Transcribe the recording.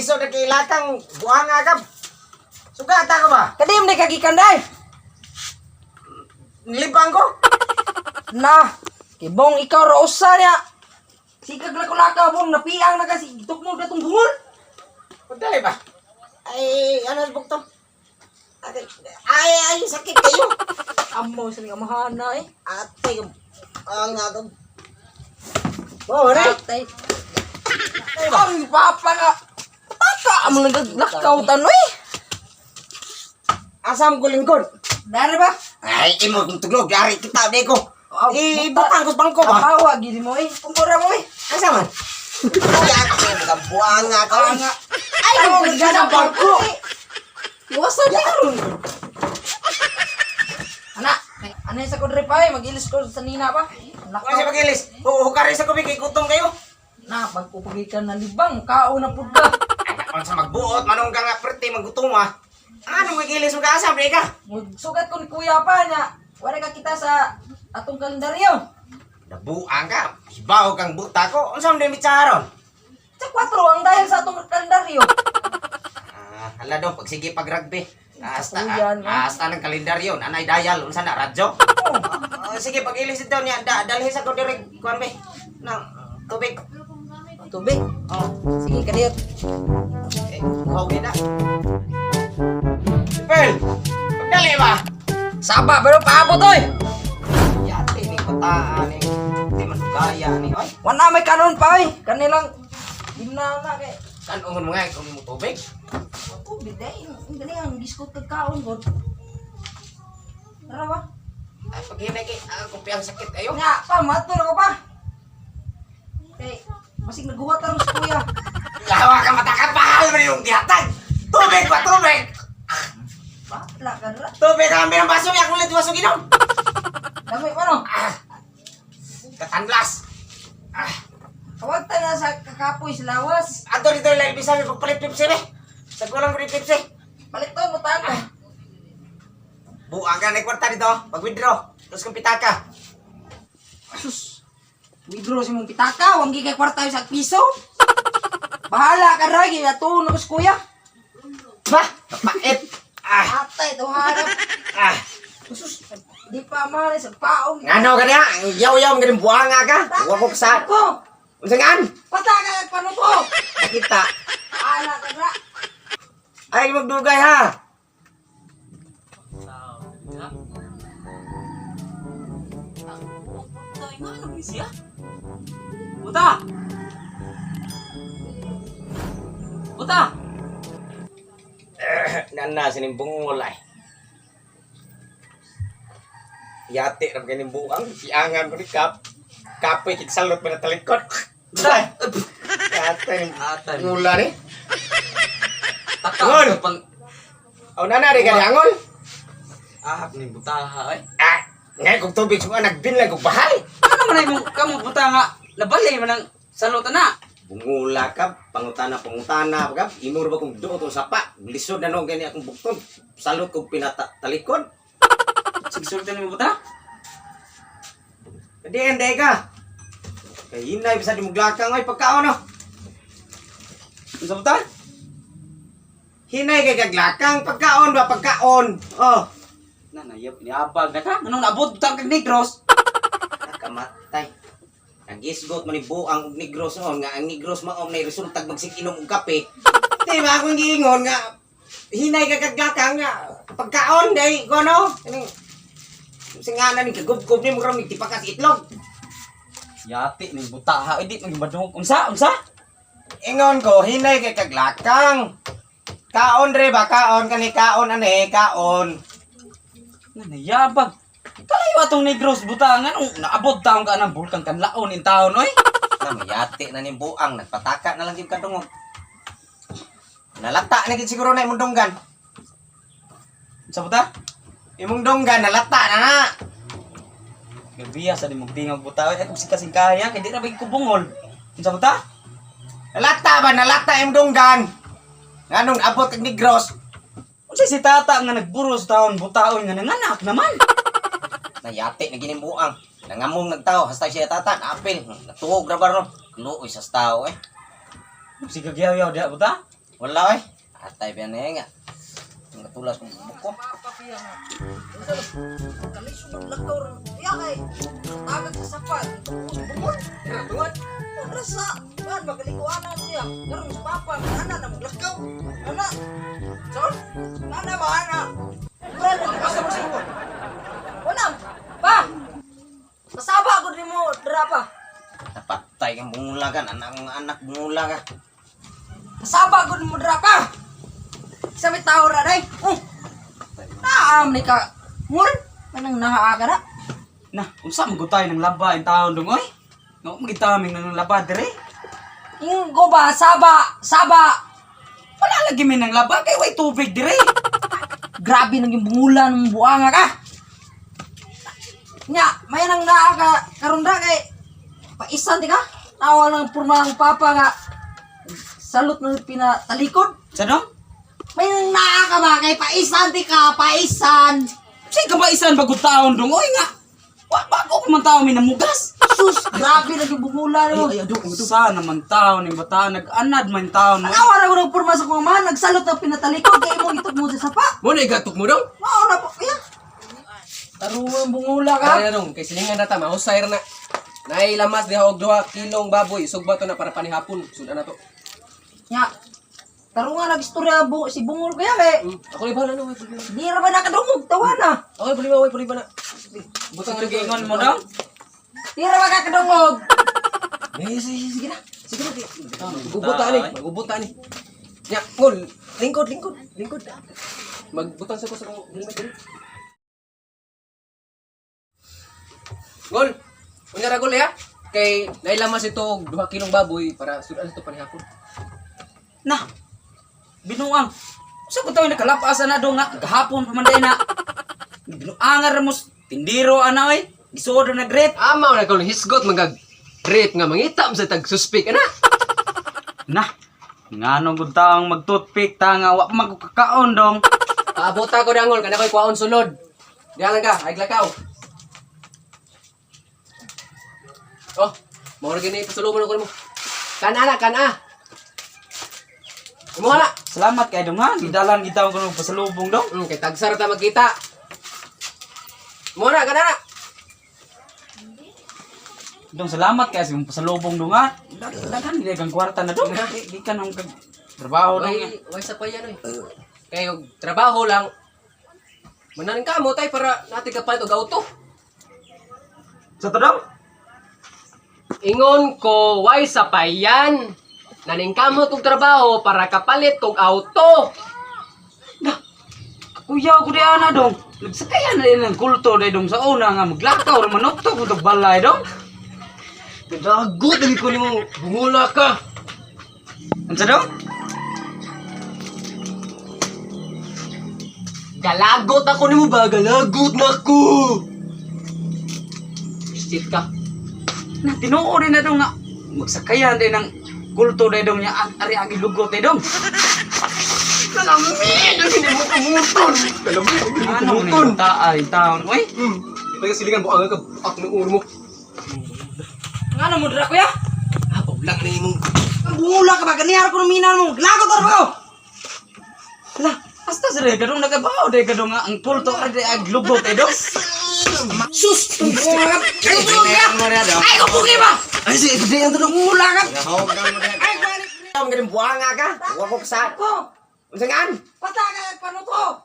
lisod na kilakang buhanga ka. Sugata ka ba? Kadim di kagikan day. Nilibang ko. Nah, kibong ikaw rosa niya. Sikag lako-laka bong napiang na kasi itok mo datong bungol. Pagdali ba? Ay, ano sa bukto? Ay, sakit kayo. Amo sa mga mahana eh. Ate, ang agam. Oh, re. Atay. Ang papa nga. Taka amo naglakaw tanoy. Asam ko lingkod. Dari ba? Ay, imo kung tuglog. Dari kita, deko. Ibutang ko sa bangko ba? Kawa gini mo eh. Kumpura mo eh. Asa man? Ay, ako yung nagkabuanga ka. Ay, ang ganda ng bangko. Iwasan niya ron. Anak, ano yung sa kudre pa eh? Mag-ilis ko sa nina pa. Ano siya mag-ilis? Hukari sa kubi, kay gutom kayo. Na, pagpupugikan na libang, kao na po ka. Ano sa magbuot, manong ka nga prete, magutom ah. Ano mag-ilis mo ka-asam, di ka? Sugat ko ni kuya pa niya. Wala ka kita sa atong kalendaryo. Nabuang ka. Hibaw kang buta ko. Ano sa mga mitsaron? Sa 4 ang dahil sa atong kalendaryo. Hala daw, pagsige pag-rugby. Kapuyan, no? Hasta ng kalendaryo. Nanay dial, unsa na, radyo? Sige, pag-ilis ito niya. Dalhin sa ko direk. Kuhan ba? Nang tubig. Tubig. Oh. Sige, kadiyot. Okay na. Sipel! Pagdali ba? Saba, pero paabot oy. Yate ni pataan ni. Di man kaya ni. Oy, Wala may kanon pa oy. Kanilang himna nga kay. kanungon mo nga kung mo tubig. Tubig dahil. Ang galing ang biskot kagkaon ko. Tara ba? Ay, pag hinay kay kumpiang sakit ayo. Nga pa, matur ako pa. Kay, masig naguwat ang sa kuya. Lawa ka matakat, mahal mo yung gihatag. Tubig ba, tubig? Bakla ka ra. Tubig kami ng baso, yak ulit baso ginom. Dami pa no? Katanlas. Kawag tayo na sa kakapoy sa lawas. Ato dito lang bisa mi pagpalit pipsi be. Sa kulang ko ni pipsi. Baliton mo tayo. Buang ka na kwarta dito, pag-withdraw. Tapos kung pitaka. Sus. Withdraw si mong pitaka, wang gigay kwarta sa piso. Bahala ka ra, ginatuno ko sa kuya. Ba, kapait. Atay, ito harap. Sus, di pa mahal sa paong. Ngano ka niya? Ang yaw-yaw ang galing buhanga ka. Huwag ko sa... Ko, Unsangan? pataka paano ko? Kita. Bahala ka ra. Ay, magdugay ha. Buta! Buta! Nana, sining bungol ay. Yate ram ganing buang. Siangan ko ni kape kitsalot pa na talikod. Ay! Yate ni ngula ni. Ngol! Aw nana rin ka ni angol. Ni butaha ay. Ngay kung tubig suka nagbinlag kong bahal. Ano man ay mo kamo buta nga nabali man ang salota na. Bungula ka, pangutana ka. Imur ba kung doon itong sapa? Lisod na no, gani akong buktod. Salot kong pinatalikod. Sigsultan ni mo buta? Hindi ka. Kaya hinay, bisa di maglakang ay pagkaon no. Unsa buta? Hinay kay kaglakang, pagkaon ba, pagkaon. Oh, Nanayap ni abag na ka. Anong naabot buta kag negros? nakamatay. Nagisgot man ni buang og negros noon nga ang negros maom nay resultag magsikinom og kape. Di ba akong giingon nga hinay ka kaglakang nga pagkaon day kono. Kaning singanan ni kagubgob ni mo ram ni tipakas itlog. Yati ni butaha ay di magibadong. Unsa? Ingon ko, hinay kay kaglakang. Kaon re ba? Kaon kani kaon ane, kaon. Nanayabag. Kalayo atong negros buta nga nung naabot taong ka ng bulkan kanlaon in taon oy. Na mayati na ni buang nagpataka na lang gyud kadungog. Nalata na gid siguro na imong donggan. Unsa buta? Imong donggan nalata na na. Gabiya sa dimong tingog buta ay kung sikasing kaya kay di ra ba ko bungol. Unsa buta? Nalata imong donggan. Nganong abot kag negros. Unsa si tata nga nagburos taon butaon nga nanganak naman. Nayati na gining buang. Nangamong nagtao hasta siya tatan apil. Natuog ra ba ro? Luoy sa tao eh. Si gagyaw-yaw dia buta? Wala eh. Atay pa nga. Ang katulas kong buko. Kalisod lakaw rin. Kaya kay, tagad sa sapat. Bumul. Tuwan. Rasa. Yan, magalikuanan niya. Karoon sa papa. Ana na maglakaw. Ana. Son. Ana ba, ana? Wala. Asa mo sa bumul? Wala. Pa. Masaba ko din mo. Dara pa. Napatay kang bungulagan. Anak bungulagan. Masaba ko din mo. Dara pa. Sa may tao ra day. Naam ni ka. Mul. Manang nahaa ka na. Na, unsa man gutay ng laba in taon dong oy? Nga magitaming ng laba dire. Yung go ba? Saba. Wala lagi min ng laba kay way tubig dire. Grabe nang yung bungulan ng buanga ka. Nya, may nang naa ka karon ra kay paisan di ka. Tawa ng purma ng papa nga. Salot ng pinatalikod. Sa dong? May nang naa ka ba kay paisan di ka, paisan. Say ka ba isan bagod taon dong oy nga? Wa bago pa man taon mi namugas. Sus, grabe nang yung bungulan mo. Sa naman taon ni bata nag-anad man taon mo. Tawa ra ko ng purma sa kong man, nagsalot ng pinatalikod kay mo gitok mo sa sapa. Mo na igatok mo dong. Mao na po kaya. Tarungan bungula ka. Kaya dong, kay silingan na ta, mahusay na. Nailamas diha og 2 kilong baboy, sugba to na para panihapon. Sudan na to. Nya, tarungan nagistorya si bungol kaya kay. Ako ni bala no, way problema. Di ra ba nakadungog tawa na. Okay, problema na. Butang Sa gingon mo dong? Di ra ba nakadungog. Sige na. Magubuta ni, magubuta ni. Ya, ngol, lingkod. Magbutang sa ko sa kong helmet diri. Ngol, unya ra gol ya. Kay nailamas ito og 2 kilong baboy para sudan ito panihapon. Na. Binuang. Sa ko tayo nakalapasan na dong nga gahapon pamanday na. Binuangar mo tindiro ana oy. Gisuod na great. Amaw na kung hisgot magag rate nga mangitam sa tag suspect ana. Na. Nganong gud taong mag-toothpick ta nga wa pa magkakaon dong. Paabota ko dangol kana koy kwaon sulod. Diha lang ka, ay glakaw. Oh, mo ra gini pasulubon ko mo. Kana. Imo na. Salamat kay dong ha. Gidalan kita ko ng pasalubong dong. Kay tagsar ta magkita. Mo na kana. Dong salamat kay sa imong pasalubong dong ha. Daghan gid kang kwarta na dong. Di ka nang trabaho dong. Way sa payan oy. Kay og trabaho lang. Mananing ka mo tay para natin kapalit og auto. Sa to dong? Ingon ko, way sa payan. Naning kamo tong trabaho para kapalit kog auto. Kuya ko di ana dong. Nagsakayan na rin ng kulto dahil dong sa una nga maglakaw ra manokto ko tog balay dong. Gagot dali ko nimo bumula ka. Unsa dong? Galagot ako nimo ba? Galagot na ko. Shit ka. Na tinuo rin na dong nga magsakayan din ng kulto dahil dong niya ari ang ilugot dahil dong. Kalami, dali mo kumuton. Kalami, Ano ni taay taon oy? Kaya silingan mo ang ak ng ulo mo. Ngano mo dira kuya? Apaw lang na imong. Ang bungula ka ba ganihar ko minan mo. Lagot ra ko. Lah, hasta sila kadong nagabaw dahil kadong nga ang kulto ari ang ilugot dahil dong. Sus, bungula ka. Ay ko Mo na dong. Ay ko pugi ba? Ay, sige, ito yan to. Bungula ka. Gahog na mo na. Ay balik. Ang galing buhanga ka. Wa ko sa. Ko. Unsa ngan? Pata ka panuto.